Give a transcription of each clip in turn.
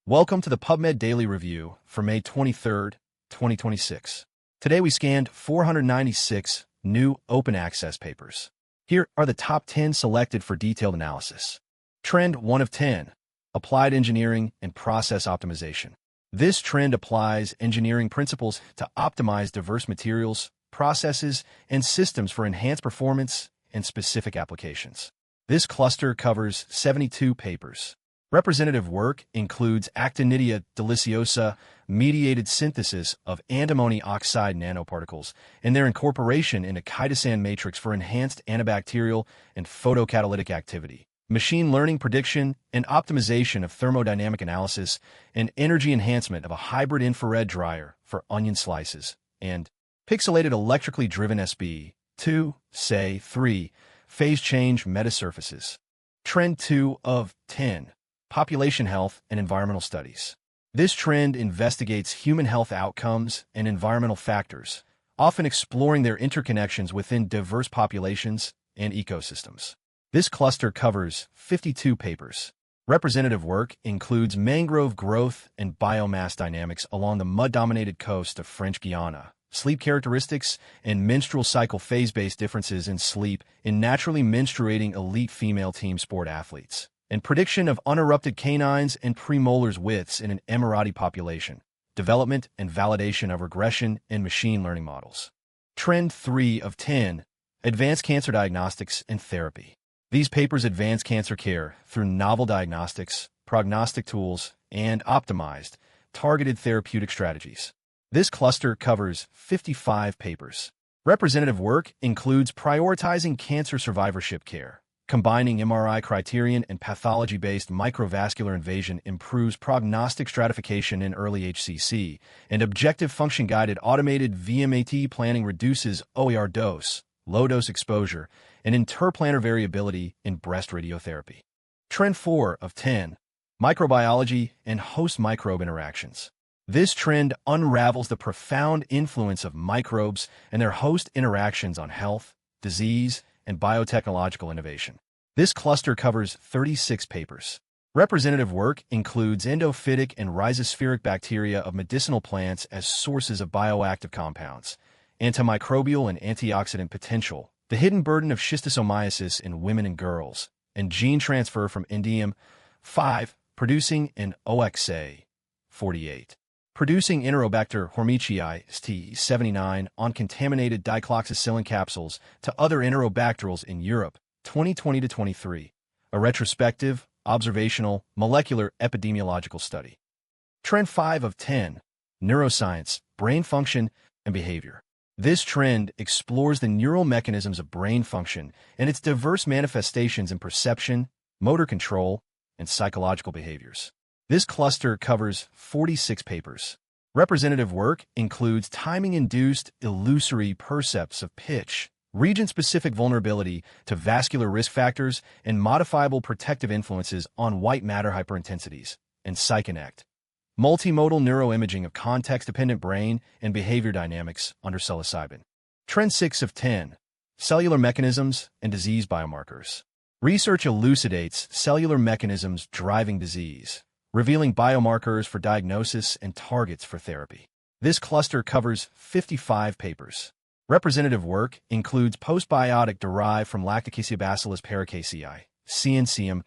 Welcome to the PubMed Daily Review for May 23, 2026. Today we scanned 496 new open access papers. Here are the top 10 selected for detailed analysis. Trend 1 of 10, Applied Engineering and Process Optimization. This trend applies engineering principles to optimize diverse materials, processes, and systems for enhanced performance and specific applications. This cluster covers 72 papers. Representative work includes Actinidia Deliciosa, mediated synthesis of antimony oxide nanoparticles, and their incorporation into chitosan matrix for enhanced antibacterial and photocatalytic activity, machine learning prediction and optimization of thermodynamic analysis, and energy enhancement of a hybrid infrared dryer for onion slices, and Pixelated electrically driven SB2, say 3, phase change metasurfaces. Trend 2 of 10. Population health and environmental studies. This trend investigates human health outcomes and environmental factors, often exploring their interconnections within diverse populations and ecosystems. This cluster covers 52 papers. Representative work includes mangrove growth and biomass dynamics along the mud-dominated coast of French Guiana, sleep characteristics and menstrual cycle phase-based differences in sleep in naturally menstruating elite female team sport athletes, and prediction of unerupted canines and premolars widths in an Emirati population, development and validation of regression and machine learning models. Trend 3 of 10, Advanced Cancer Diagnostics and Therapy. These papers advance cancer care through novel diagnostics, prognostic tools, and optimized, targeted therapeutic strategies. This cluster covers 55 papers. Representative work includes prioritizing cancer survivorship care. Combining MRI criterion and pathology-based microvascular invasion improves prognostic stratification in early HCC, and objective function-guided automated VMAT planning reduces OER dose, low-dose exposure, and interplantar variability in breast radiotherapy. Trend 4 of 10, Microbiology and host microbe interactions. This trend unravels the profound influence of microbes and their host interactions on health, disease, and biotechnological innovation. This cluster covers 36 papers. Representative work includes endophytic and rhizospheric bacteria of medicinal plants as sources of bioactive compounds, antimicrobial and antioxidant potential, the hidden burden of schistosomiasis in women and girls, and gene transfer from indium 5, producing an OXA 48. Producing Enterobacter hormicii ST79 on contaminated dicloxacillin capsules to other Enterobacterals in Europe, 2020-23, a retrospective, observational, molecular epidemiological study. Trend 5 of 10, Neuroscience, Brain Function, and Behavior. This trend explores the neural mechanisms of brain function and its diverse manifestations in perception, motor control, and psychological behaviors. This cluster covers 46 papers. Representative work includes timing-induced illusory percepts of pitch, region-specific vulnerability to vascular risk factors, and modifiable protective influences on white matter hyperintensities, and PsyConnect, multimodal neuroimaging of context-dependent brain and behavior dynamics under psilocybin. Trend 6 of 10, Cellular Mechanisms and Disease Biomarkers. Research elucidates cellular mechanisms driving disease, revealing biomarkers for diagnosis and targets for therapy. This cluster covers 55 papers. Representative work includes postbiotic derived from Lactobacillus paracasei, CNCM,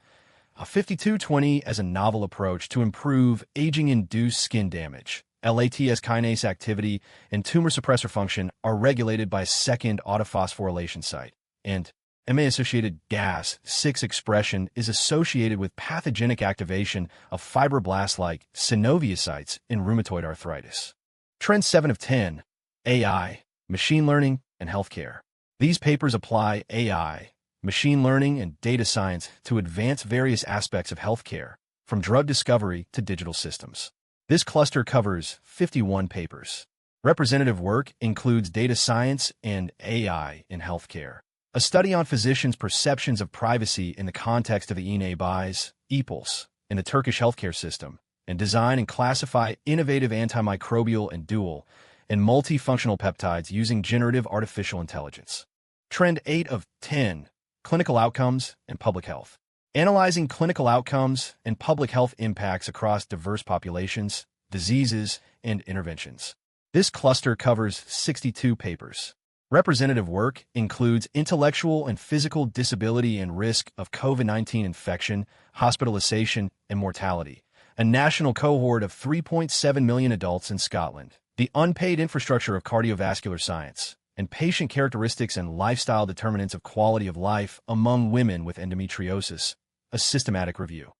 5220 as a novel approach to improve aging-induced skin damage. LATS kinase activity and tumor suppressor function are regulated by second autophosphorylation site, and MA-associated GAS6 expression is associated with pathogenic activation of fibroblasts-like synoviocytes in rheumatoid arthritis. Trend 7 of 10, AI, Machine Learning, and Healthcare. These papers apply AI, machine learning, and data science to advance various aspects of healthcare, from drug discovery to digital systems. This cluster covers 51 papers. Representative work includes data science and AI in healthcare, a study on physicians' perceptions of privacy in the context of the e-NABIs, EPOLs, in the Turkish healthcare system, and design and classify innovative antimicrobial and dual and multifunctional peptides using generative artificial intelligence. Trend 8 of 10, Clinical Outcomes and Public Health. analyzing clinical outcomes and public health impacts across diverse populations, diseases, and interventions. This cluster covers 62 papers. Representative work includes intellectual and physical disability and risk of COVID-19 infection, hospitalization, and mortality, a national cohort of 3.7 million adults in Scotland, the unpaid infrastructure of cardiovascular science, and patient characteristics and lifestyle determinants of quality of life among women with endometriosis, a systematic review.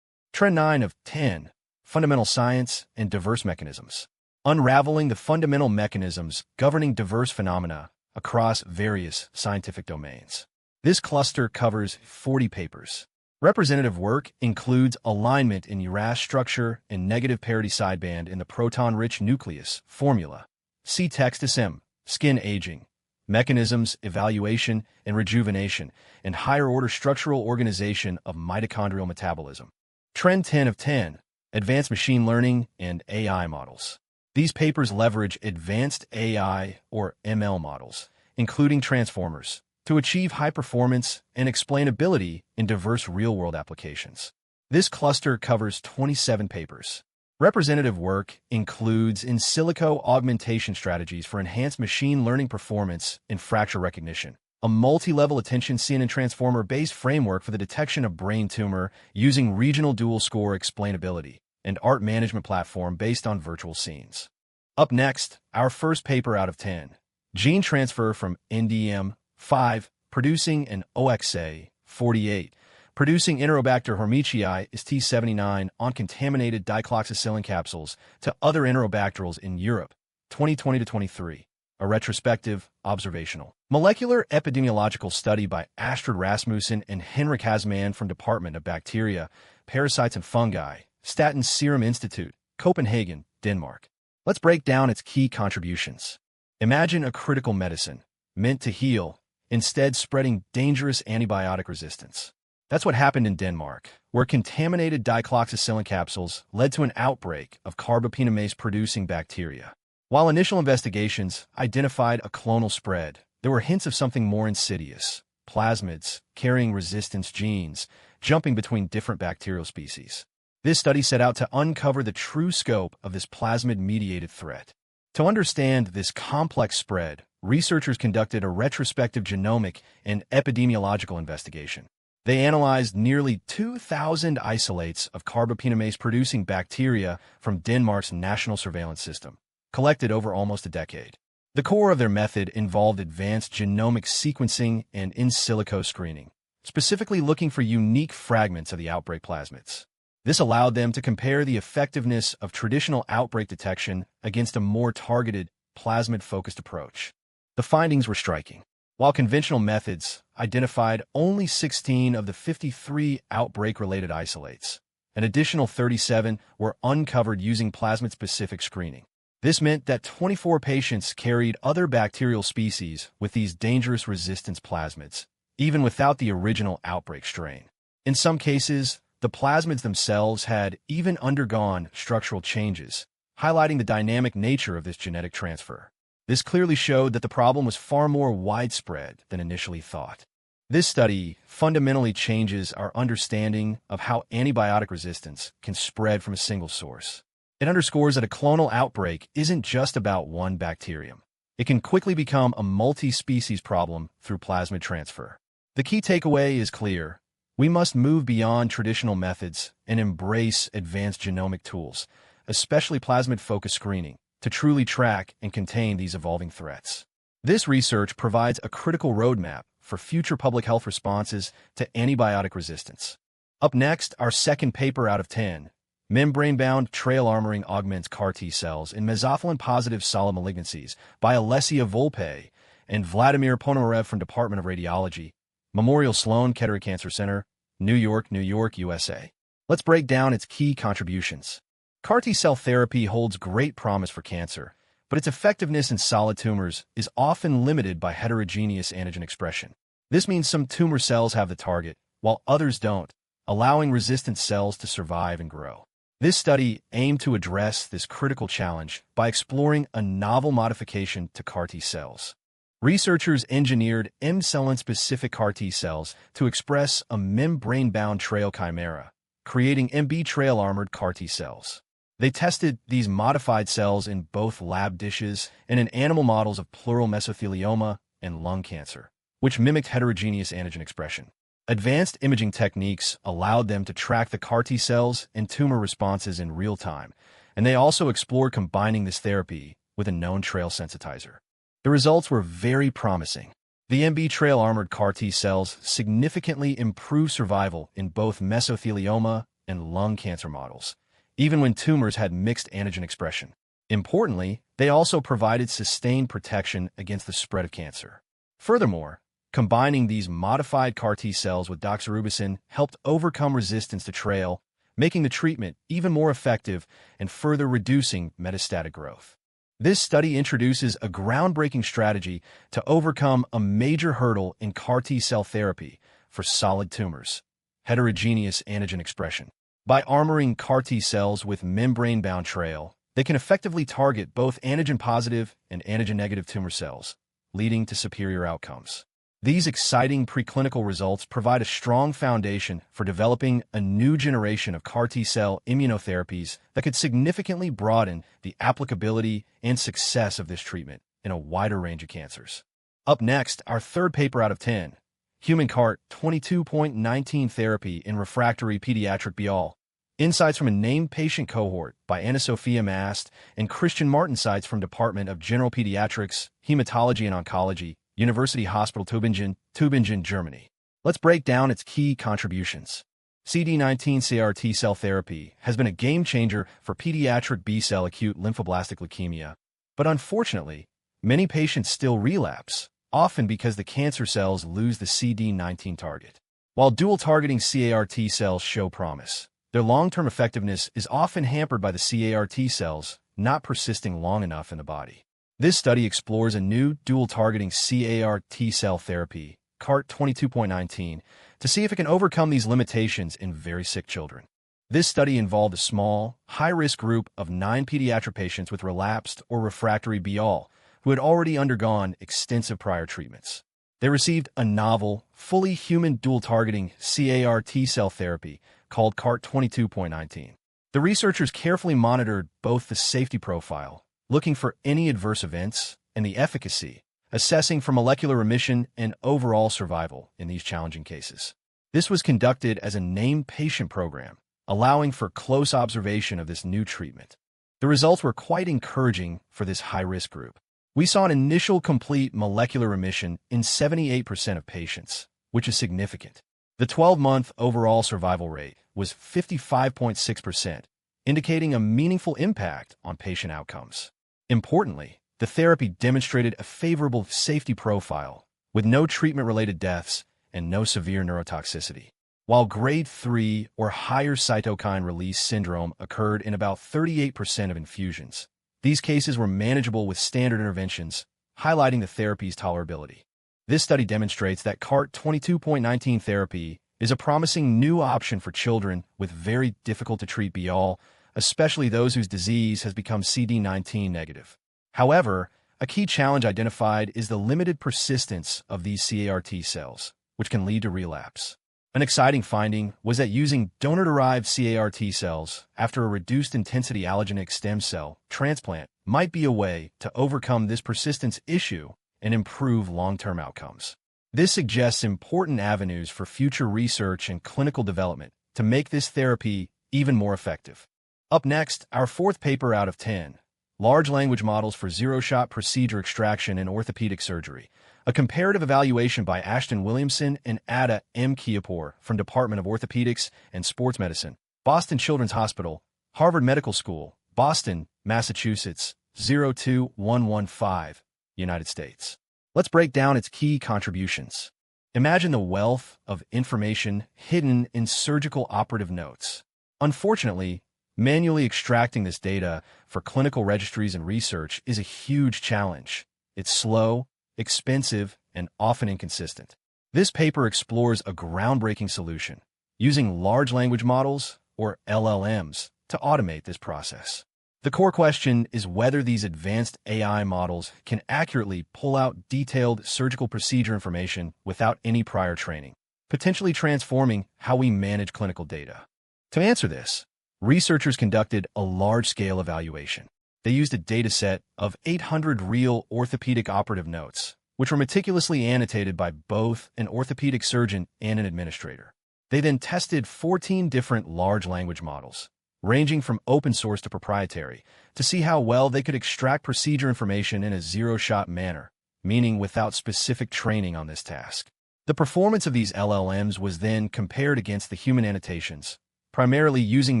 Trend 9 of 10, Fundamental Science and Diverse Mechanisms. Unraveling the fundamental mechanisms governing diverse phenomena across various scientific domains. This cluster covers 40 papers. Representative work includes alignment in URAS structure and negative parity sideband in the proton-rich nucleus formula. See text SM, skin aging, mechanisms, evaluation, and rejuvenation, and higher-order structural organization of mitochondrial metabolism. Trend 10 of 10, Advanced Machine Learning and AI Models. These papers leverage advanced AI or ML models, including transformers, to achieve high performance and explainability in diverse real-world applications. This cluster covers 27 papers. Representative work includes in silico augmentation strategies for enhanced machine learning performance in fracture recognition, a multi-level attention CNN transformer-based framework for the detection of brain tumor using regional dual score explainability, and art management platform based on virtual scenes. Up next, our first paper out of 10. Gene transfer from NDM5, producing an OXA48, producing Enterobacter hormicii is T79 on contaminated dicloxacillin capsules to other Enterobacterals in Europe, 2020-23. A retrospective, observational, molecular epidemiological study by Astrid Rasmussen and Henrik Hasman from Department of Bacteria, Parasites and Fungi, Statens Serum Institute, Copenhagen, Denmark. Let's break down its key contributions. Imagine a critical medicine, meant to heal, instead spreading dangerous antibiotic resistance. That's what happened in Denmark, where contaminated dicloxacillin capsules led to an outbreak of carbapenemase-producing bacteria. While initial investigations identified a clonal spread, there were hints of something more insidious, plasmids carrying resistance genes, jumping between different bacterial species. This study set out to uncover the true scope of this plasmid-mediated threat. To understand this complex spread, researchers conducted a retrospective genomic and epidemiological investigation. They analyzed nearly 2,000 isolates of carbapenemase-producing bacteria from Denmark's national surveillance system, collected over almost a decade. The core of their method involved advanced genomic sequencing and in silico screening, specifically looking for unique fragments of the outbreak plasmids. This allowed them to compare the effectiveness of traditional outbreak detection against a more targeted, plasmid-focused approach. The findings were striking. While conventional methods identified only 16 of the 53 outbreak-related isolates, an additional 37 were uncovered using plasmid-specific screening. This meant that 24 patients carried other bacterial species with these dangerous resistance plasmids, even without the original outbreak strain. In some cases, the plasmids themselves had even undergone structural changes, highlighting the dynamic nature of this genetic transfer. This clearly showed that the problem was far more widespread than initially thought. This study fundamentally changes our understanding of how antibiotic resistance can spread from a single source. It underscores that a clonal outbreak isn't just about one bacterium. It can quickly become a multi-species problem through plasmid transfer. The key takeaway is clear. We must move beyond traditional methods and embrace advanced genomic tools, especially plasmid-focused screening, to truly track and contain these evolving threats. This research provides a critical roadmap for future public health responses to antibiotic resistance. Up next, our second paper out of 10. Membrane-bound trail armoring augments CAR T cells in mesothelin-positive solid malignancies by Alessia Volpe and Vladimir Ponomarev from Department of Radiology, Memorial Sloan Kettering Cancer Center, New York, USA. Let's break down its key contributions. CAR T-cell therapy holds great promise for cancer, but its effectiveness in solid tumors is often limited by heterogeneous antigen expression. This means some tumor cells have the target, while others don't, allowing resistant cells to survive and grow. This study aimed to address this critical challenge by exploring a novel modification to CAR T cells. Researchers engineered M-cellin-specific CAR T cells to express a membrane-bound trail chimera, creating MB trail-armored CAR T cells. They tested these modified cells in both lab dishes and in animal models of pleural mesothelioma and lung cancer, which mimicked heterogeneous antigen expression. Advanced imaging techniques allowed them to track the CAR T cells and tumor responses in real time, and they also explored combining this therapy with a known trail sensitizer. The results were very promising. The MB trail-armored CAR T cells significantly improved survival in both mesothelioma and lung cancer models, even when tumors had mixed antigen expression. Importantly, they also provided sustained protection against the spread of cancer. Furthermore, combining these modified CAR T cells with doxorubicin helped overcome resistance to trail, making the treatment even more effective and further reducing metastatic growth. This study introduces a groundbreaking strategy to overcome a major hurdle in CAR T cell therapy for solid tumors: heterogeneous antigen expression. By armoring CAR T cells with membrane-bound trail, they can effectively target both antigen-positive and antigen-negative tumor cells, leading to superior outcomes. These exciting preclinical results provide a strong foundation for developing a new generation of CAR T-cell immunotherapies that could significantly broaden the applicability and success of this treatment in a wider range of cancers. Up next, our third paper out of 10, Human CART 22.19 Therapy in Refractory Pediatric BL. Insights from a named patient cohort by Anna Sophia Mast and Christian Martinsites from Department of General Pediatrics, Hematology and Oncology, University Hospital Tübingen, Germany. Let's break down its key contributions. CD19 CAR T-cell therapy has been a game-changer for pediatric B-cell acute lymphoblastic leukemia, but unfortunately, many patients still relapse, often because the cancer cells lose the CD19 target. While dual-targeting CAR T-cells show promise, their long-term effectiveness is often hampered by the CAR T-cells not persisting long enough in the body. This study explores a new dual-targeting CAR T-cell therapy, CART 22.19, to see if it can overcome these limitations in very sick children. This study involved a small, high-risk group of 9 pediatric patients with relapsed or refractory BL who had already undergone extensive prior treatments. They received a novel, fully human dual-targeting CAR T-cell therapy called CART 22.19. The researchers carefully monitored both the safety profile, looking for any adverse events, and the efficacy, assessing for molecular remission and overall survival in these challenging cases. This was conducted as a named patient program, allowing for close observation of this new treatment. The results were quite encouraging for this high-risk group. We saw an initial complete molecular remission in 78% of patients, which is significant. The 12-month overall survival rate was 55.6%, indicating a meaningful impact on patient outcomes. Importantly, the therapy demonstrated a favorable safety profile, with no treatment-related deaths and no severe neurotoxicity. While grade 3 or higher cytokine release syndrome occurred in about 38% of infusions, these cases were manageable with standard interventions, highlighting the therapy's tolerability. This study demonstrates that CART 22.19 therapy is a promising new option for children with very difficult-to-treat BL, especially those whose disease has become CD19 negative. However, a key challenge identified is the limited persistence of these CAR T cells, which can lead to relapse. An exciting finding was that using donor-derived CAR T cells after a reduced-intensity allogeneic stem cell transplant might be a way to overcome this persistence issue and improve long-term outcomes. This suggests important avenues for future research and clinical development to make this therapy even more effective. Up next, our fourth paper out of 10, Large Language Models for Zero-Shot Procedure Extraction in Orthopedic Surgery, a comparative evaluation by Ashton Williamson and Ada M. Kiapur from Department of Orthopedics and Sports Medicine, Boston Children's Hospital, Harvard Medical School, Boston, Massachusetts, 02115, United States. Let's break down its key contributions. Imagine the wealth of information hidden in surgical operative notes. Unfortunately, manually extracting this data for clinical registries and research is a huge challenge. It's slow, expensive, and often inconsistent. This paper explores a groundbreaking solution, using large language models, or LLMs, to automate this process. The core question is whether these advanced AI models can accurately pull out detailed surgical procedure information without any prior training, potentially transforming how we manage clinical data. To answer this, researchers conducted a large-scale evaluation. They used a dataset of 800 real orthopedic operative notes, which were meticulously annotated by both an orthopedic surgeon and an administrator. They then tested 14 different large language models, ranging from open source to proprietary, to see how well they could extract procedure information in a zero-shot manner, meaning without specific training on this task. The performance of these LLMs was then compared against the human annotations, primarily using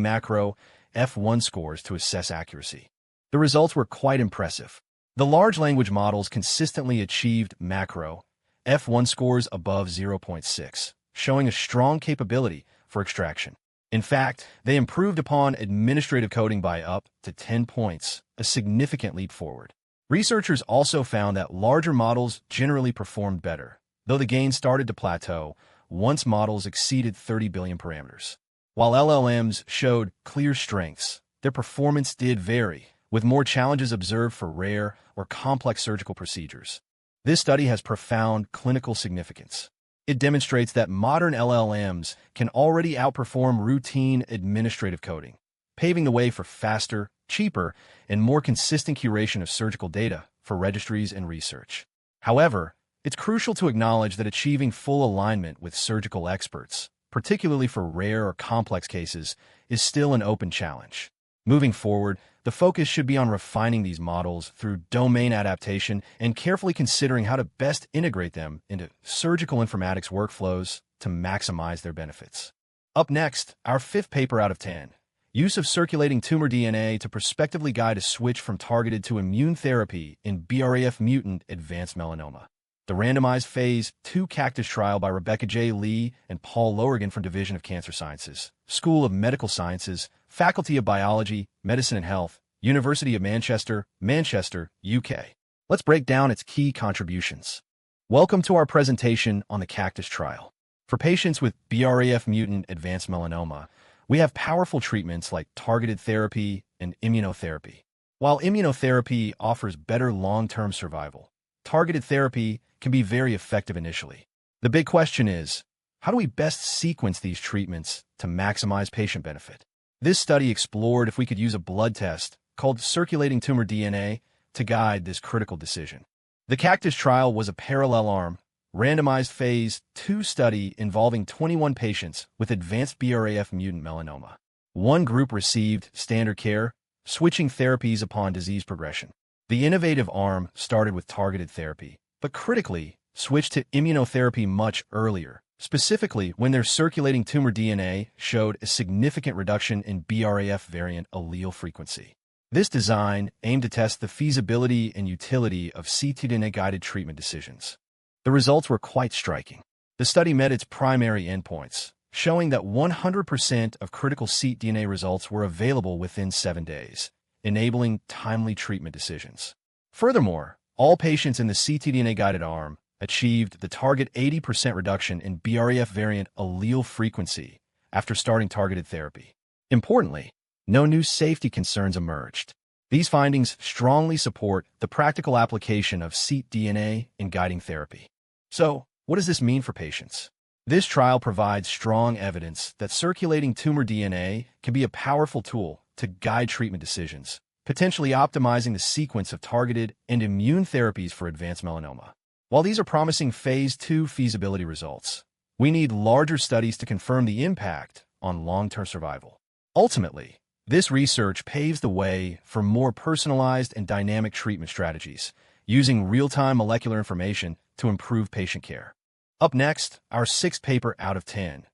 macro F1 scores to assess accuracy. The results were quite impressive. The large language models consistently achieved macro F1 scores above 0.6, showing a strong capability for extraction. In fact, they improved upon administrative coding by up to 10 points, a significant leap forward. Researchers also found that larger models generally performed better, though the gains started to plateau once models exceeded 30 billion parameters. While LLMs showed clear strengths, their performance did vary, with more challenges observed for rare or complex surgical procedures. This study has profound clinical significance. It demonstrates that modern LLMs can already outperform routine administrative coding, paving the way for faster, cheaper, and more consistent curation of surgical data for registries and research. However, it's crucial to acknowledge that achieving full alignment with surgical experts, particularly for rare or complex cases, is still an open challenge. Moving forward, the focus should be on refining these models through domain adaptation and carefully considering how to best integrate them into surgical informatics workflows to maximize their benefits. Up next, our fifth paper out of 10. Use of circulating tumor DNA to prospectively guide a switch from targeted to immune therapy in BRAF mutant advanced melanoma. The randomized Phase 2 Cactus trial by Rebecca J. Lee and Paul Lowergan from Division of Cancer Sciences, School of Medical Sciences, Faculty of Biology, Medicine and Health, University of Manchester, Manchester, UK. Let's break down its key contributions. Welcome to our presentation on the Cactus trial. For patients with BRAF mutant advanced melanoma, we have powerful treatments like targeted therapy and immunotherapy. While immunotherapy offers better long-term survival, targeted therapy can be very effective initially. The big question is, how do we best sequence these treatments to maximize patient benefit? This study explored if we could use a blood test called circulating tumor DNA to guide this critical decision. The Cactus trial was a parallel-arm, randomized Phase 2 study involving 21 patients with advanced BRAF mutant melanoma. One group received standard care, switching therapies upon disease progression. The innovative arm started with targeted therapy, but critically switched to immunotherapy much earlier, specifically when their circulating tumor DNA showed a significant reduction in BRAF variant allele frequency. This design aimed to test the feasibility and utility of ctDNA-guided treatment decisions. The results were quite striking. The study met its primary endpoints, showing that 100% of critical ctDNA results were available within 7 days, enabling timely treatment decisions. Furthermore, all patients in the ctDNA-guided arm achieved the target 80% reduction in BRAF variant allele frequency after starting targeted therapy. Importantly, no new safety concerns emerged. These findings strongly support the practical application of ctDNA in guiding therapy. So, what does this mean for patients? This trial provides strong evidence that circulating tumor DNA can be a powerful tool to guide treatment decisions, potentially optimizing the sequence of targeted and immune therapies for advanced melanoma. While these are promising Phase 2 feasibility results, we need larger studies to confirm the impact on long-term survival. Ultimately, this research paves the way for more personalized and dynamic treatment strategies, using real-time molecular information to improve patient care. Up next, our sixth paper out of 10.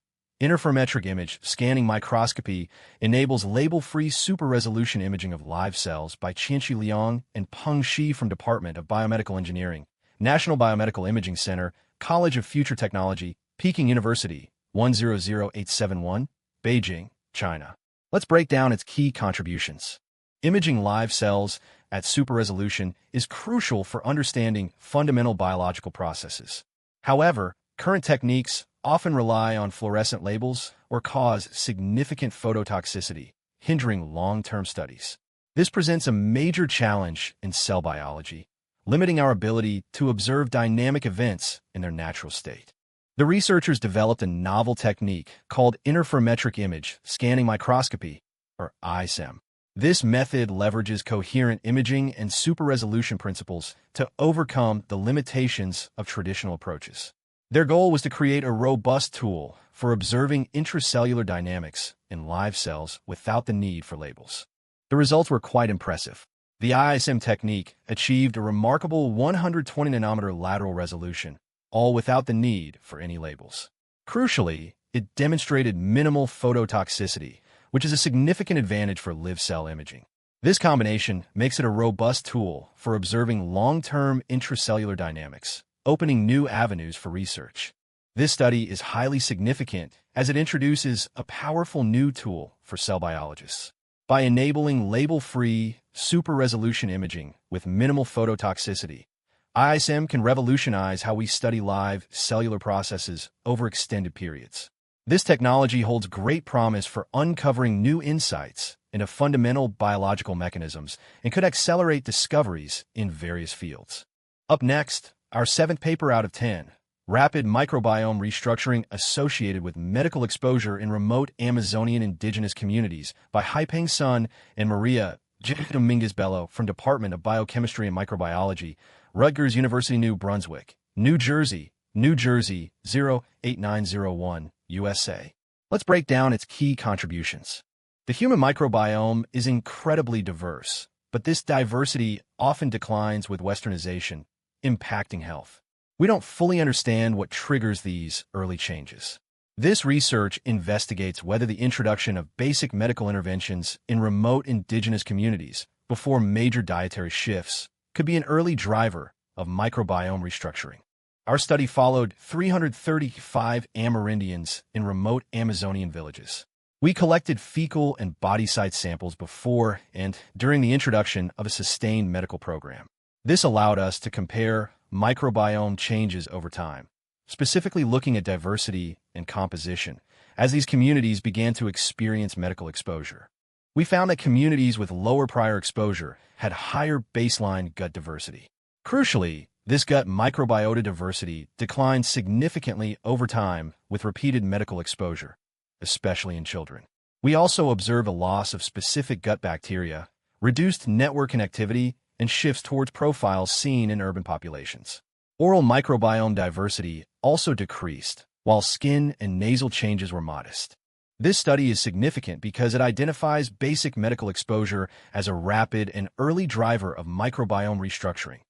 Interferometric image scanning microscopy enables label-free super-resolution imaging of live cells by Qianqi Liang and Peng Shi from Department of Biomedical Engineering, National Biomedical Imaging Center, College of Future Technology, Peking University, 100871, Beijing, China. Let's break down its key contributions. Imaging live cells at super resolution is crucial for understanding fundamental biological processes. However, current techniques often rely on fluorescent labels or cause significant phototoxicity, hindering long-term studies. This presents a major challenge in cell biology, limiting our ability to observe dynamic events in their natural state. The researchers developed a novel technique called interferometric image scanning microscopy, or ISM. This method leverages coherent imaging and super-resolution principles to overcome the limitations of traditional approaches. Their goal was to create a robust tool for observing intracellular dynamics in live cells without the need for labels. The results were quite impressive. The ISM technique achieved a remarkable 120 nanometer lateral resolution, all without the need for any labels. Crucially, it demonstrated minimal phototoxicity, which is a significant advantage for live cell imaging. This combination makes it a robust tool for observing long-term intracellular dynamics, opening new avenues for research. This study is highly significant as it introduces a powerful new tool for cell biologists. By enabling label-free, super-resolution imaging with minimal phototoxicity, ISM can revolutionize how we study live cellular processes over extended periods. This technology holds great promise for uncovering new insights into fundamental biological mechanisms and could accelerate discoveries in various fields. Up next, our 7th paper out of 10, Rapid Microbiome Restructuring Associated with Medical Exposure in Remote Amazonian Indigenous Communities by Haipeng Sun and Maria J. Dominguez-Bello from Department of Biochemistry and Microbiology, Rutgers University, New Brunswick, New Jersey 08901, USA. Let's break down its key contributions. The human microbiome is incredibly diverse, but this diversity often declines with westernization, impacting health. We don't fully understand what triggers these early changes. This research investigates whether the introduction of basic medical interventions in remote indigenous communities before major dietary shifts could be an early driver of microbiome restructuring. Our study followed 335 Amerindians in remote Amazonian villages. We collected fecal and body site samples before and during the introduction of a sustained medical program. This allowed us to compare microbiome changes over time, specifically looking at diversity and composition, as these communities began to experience medical exposure. We found that communities with lower prior exposure had higher baseline gut diversity. Crucially, this gut microbiota diversity declined significantly over time with repeated medical exposure, especially in children. We also observe a loss of specific gut bacteria, reduced network connectivity, and shifts towards profiles seen in urban populations. Oral microbiome diversity also decreased, while skin and nasal changes were modest. This study is significant because it identifies basic medical exposure as a rapid and early driver of microbiome restructuring,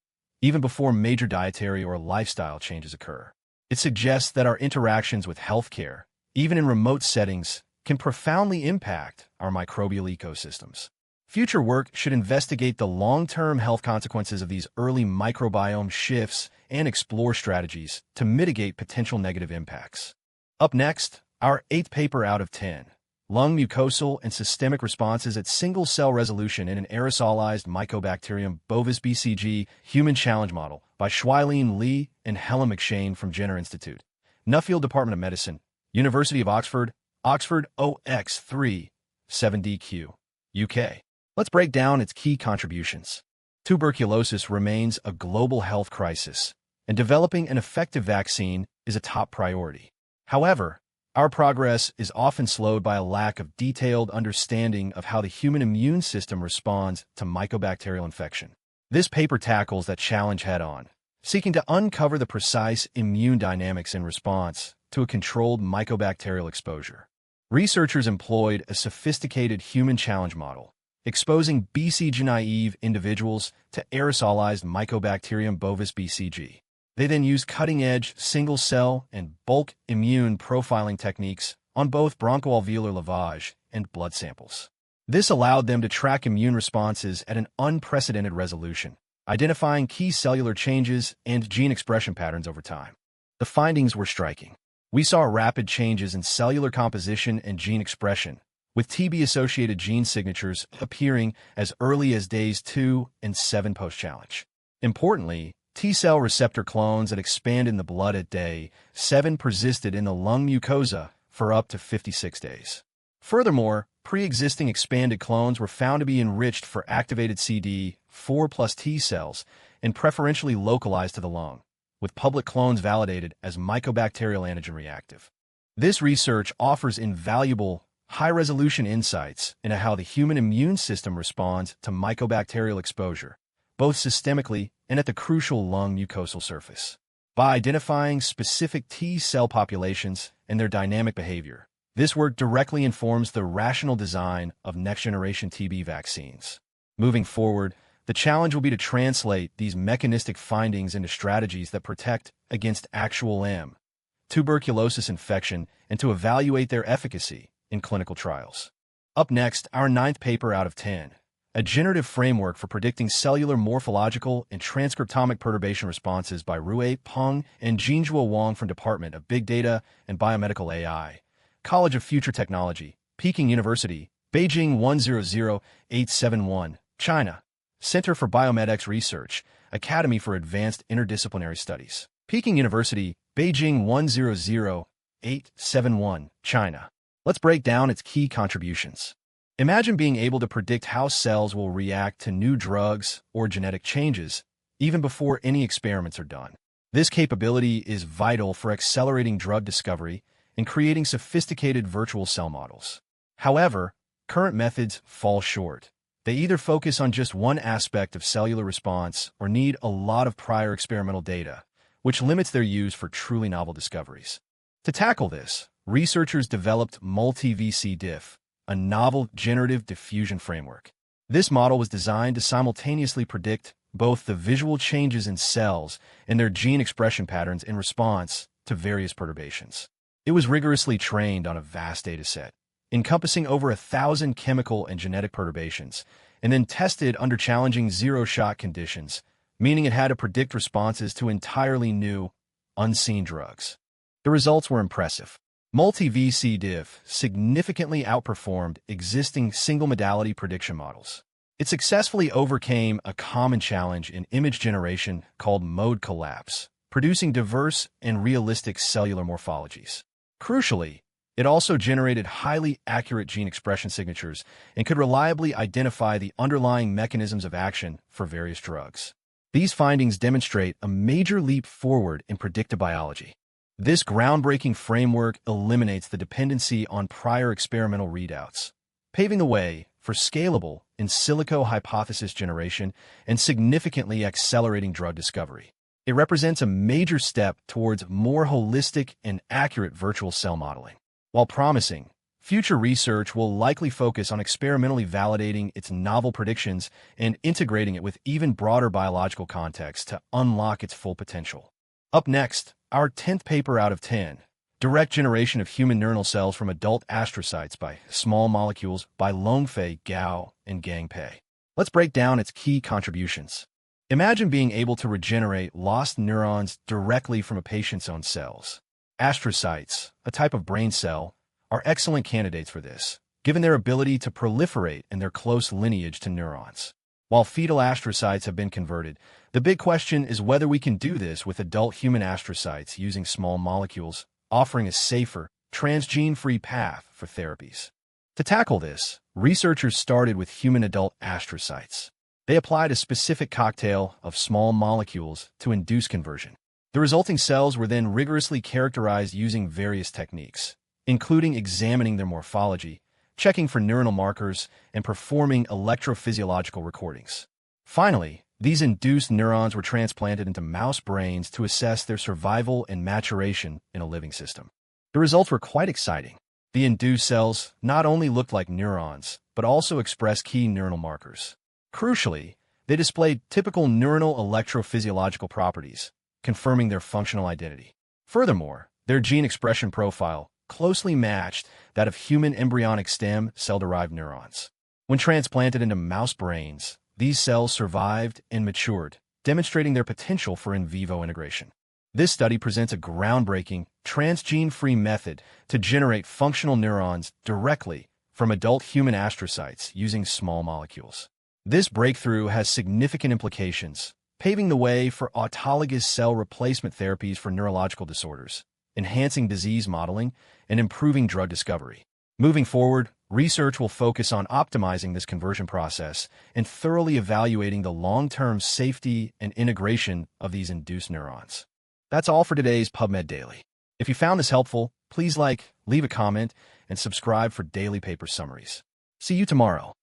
even before major dietary or lifestyle changes occur. It suggests that our interactions with healthcare, even in remote settings, can profoundly impact our microbial ecosystems. Future work should investigate the long-term health consequences of these early microbiome shifts and explore strategies to mitigate potential negative impacts. Up next, our 8th paper out of 10, Lung Mucosal and Systemic Responses at Single-Cell Resolution in an Aerosolized Mycobacterium bovis BCG Human Challenge Model by Shuailin Li and Helen McShane from Jenner Institute, Nuffield Department of Medicine, University of Oxford, Oxford OX3, 7DQ, UK. Let's break down its key contributions. Tuberculosis remains a global health crisis, and developing an effective vaccine is a top priority. However, our progress is often slowed by a lack of detailed understanding of how the human immune system responds to mycobacterial infection. This paper tackles that challenge head-on, seeking to uncover the precise immune dynamics in response to a controlled mycobacterial exposure. Researchers employed a sophisticated human challenge model, exposing BCG-naive individuals to aerosolized Mycobacterium bovis BCG. They then used cutting-edge single-cell and bulk immune profiling techniques on both bronchoalveolar lavage and blood samples. This allowed them to track immune responses at an unprecedented resolution, identifying key cellular changes and gene expression patterns over time. The findings were striking. We saw rapid changes in cellular composition and gene expression, with TB-associated gene signatures appearing as early as days 2 and 7 post-challenge. Importantly, T-cell receptor clones that expand in the blood at day 7 persisted in the lung mucosa for up to 56 days. Furthermore, pre-existing expanded clones were found to be enriched for activated CD4 plus T cells and preferentially localized to the lung, with public clones validated as mycobacterial antigen reactive. This research offers invaluable, high-resolution insights into how the human immune system responds to mycobacterial exposure, both systemically and at the crucial lung mucosal surface. By identifying specific T cell populations and their dynamic behavior, this work directly informs the rational design of next-generation TB vaccines. Moving forward, the challenge will be to translate these mechanistic findings into strategies that protect against actual tuberculosis infection and to evaluate their efficacy in clinical trials. Up next, our 9th paper out of 10, a generative framework for predicting cellular morphological and transcriptomic perturbation responses by Rui Peng and Jinzhuo Wang from Department of Big Data and Biomedical AI, College of Future Technology, Peking University, Beijing 100871, China. Center for Biomedics Research, Academy for Advanced Interdisciplinary Studies. Peking University, Beijing 100871, China. Let's break down its key contributions. Imagine being able to predict how cells will react to new drugs or genetic changes, even before any experiments are done. This capability is vital for accelerating drug discovery and creating sophisticated virtual cell models. However, current methods fall short. They either focus on just one aspect of cellular response or need a lot of prior experimental data, which limits their use for truly novel discoveries. To tackle this, researchers developed multi-VC-diff, a novel generative diffusion framework. This model was designed to simultaneously predict both the visual changes in cells and their gene expression patterns in response to various perturbations. It was rigorously trained on a vast dataset, encompassing over 1,000 chemical and genetic perturbations, and then tested under challenging zero-shot conditions, meaning it had to predict responses to entirely new, unseen drugs. The results were impressive. Multi-VC-diff significantly outperformed existing single-modality prediction models. It successfully overcame a common challenge in image generation called mode collapse, producing diverse and realistic cellular morphologies. Crucially, it also generated highly accurate gene expression signatures and could reliably identify the underlying mechanisms of action for various drugs. These findings demonstrate a major leap forward in predictive biology. This groundbreaking framework eliminates the dependency on prior experimental readouts, paving the way for scalable in silico hypothesis generation and significantly accelerating drug discovery. It represents a major step towards more holistic and accurate virtual cell modeling. While promising, future research will likely focus on experimentally validating its novel predictions and integrating it with even broader biological contexts to unlock its full potential. Up next, our 10th paper out of 10, Direct Generation of Human Neuronal Cells from Adult Astrocytes by Small Molecules by Longfei Gao and Gang Pei. Let's break down its key contributions. Imagine being able to regenerate lost neurons directly from a patient's own cells. Astrocytes, a type of brain cell, are excellent candidates for this, given their ability to proliferate and their close lineage to neurons. While fetal astrocytes have been converted, the big question is whether we can do this with adult human astrocytes using small molecules, offering a safer, transgene-free path for therapies. To tackle this, researchers started with human adult astrocytes. They applied a specific cocktail of small molecules to induce conversion. The resulting cells were then rigorously characterized using various techniques, including examining their morphology, checking for neuronal markers, and performing electrophysiological recordings. Finally, these induced neurons were transplanted into mouse brains to assess their survival and maturation in a living system. The results were quite exciting. The induced cells not only looked like neurons, but also expressed key neuronal markers. Crucially, they displayed typical neuronal electrophysiological properties, confirming their functional identity. Furthermore, their gene expression profile closely matched that of human embryonic stem cell-derived neurons. When transplanted into mouse brains, these cells survived and matured, demonstrating their potential for in vivo integration. This study presents a groundbreaking, transgene-free method to generate functional neurons directly from adult human astrocytes using small molecules. This breakthrough has significant implications, paving the way for autologous cell replacement therapies for neurological disorders, enhancing disease modeling, and improving drug discovery. Moving forward, Research will focus on optimizing this conversion process and thoroughly evaluating the long-term safety and integration of these induced neurons. That's all for today's PubMed Daily. If you found this helpful, please leave a comment, and subscribe for daily paper summaries. See you tomorrow.